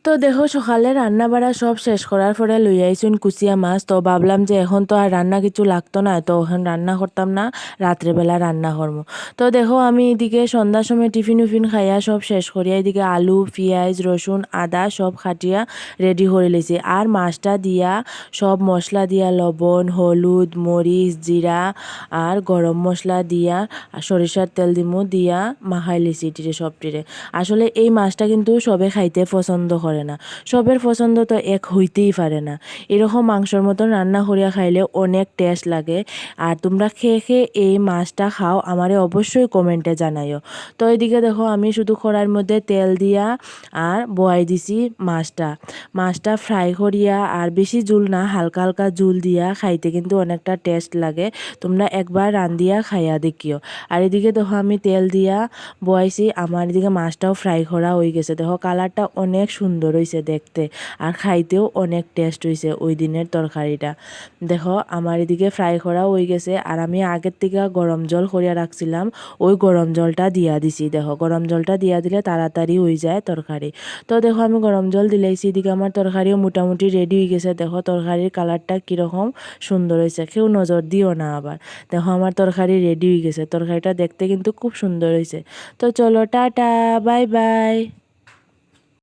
তো দেখো সকালে রান্না বাড়া সব শেষ করার পরে লই আইসুন কুচিয়া মাছ। তো ভাবলাম যে এখন তো আর রান্না কিছু লাগতো না, তো এখন রান্না করতাম না, রাত্রেবেলা রান্না করবো। তো দেখো আমি এদিকে সন্ধ্যার সময় টিফিন উফিন খাইয়া সব শেষ করিয়া এদিকে আলু পেঁয়াজ রসুন আদা সব খাটিয়া রেডি করে লেছি। আর মাছটা দিয়া সব মশলা দিয়া লবণ হলুদ মরিচ জিরা আর গরম মশলা দিয়া আর সরিষার তেল দিমু দিয়া মাখাই লিছি টিরে সব টিরে। আসলে এই মাছটা কিন্তু সবে খাইতে পছন্দ করে না, সবের পছন্দ তো এক হইতেই পারে না। এরকম মাংসর মতন রান্না করিয়া খাইলে অনেক টেস্ট লাগে। আর তোমরা খেয়ে খেয়ে এই মাছটা খাও, আমারে অবশ্যই কমেন্টে জানাইও। তো এদিকে দেখো আমি শুধু কড়াইয়ের মধ্যে তেল দিয়া আর বয়াই দিছি মাছটা। মাছটা ফ্রাই করিয়া আর বেশি জুল না, হালকা হালকা জুল দিয়া খাইতে কিন্তু অনেকটা টেস্ট লাগে। তোমরা একবার রান্ধিয়া খাইয়া দেখিও। আর এদিকে দেখো আমি তেল দিয়া বয়াইছি, আমার এদিকে মাছটাও ফ্রাই করা হয়ে গেছে। দেখো কালারটা অনেক সুন্দর হয়েছে দেখতে, আর খাইতেও অনেক টেস্ট হয়েছে ওই দিনের তরকারিটা। দেখো আমার এদিকে ফ্রাই করা হয়ে গেছে, আর আমি আগের থেকে গরম জল করিয়া রাখছিলাম, ওই গরম জলটা দিয়া দিছি। দেখো গরম জলটা দিয়া দিলে তাড়াতাড়ি হয়ে যায় তরকারি। তো দেখো আমি গরম জল দিলেছি, এদিকে আমার তরকারিও মোটামুটি রেডি হয়ে গেছে। দেখো তরকারির কালারটা কীরকম সুন্দর হয়েছে, কেউ নজর দিও না আবার। দেখো আমার তরকারি রেডি হয়ে গেছে, তরকারিটা দেখতে কিন্তু খুব সুন্দর হয়েছে। তো চলো টাটা, বাই বাই।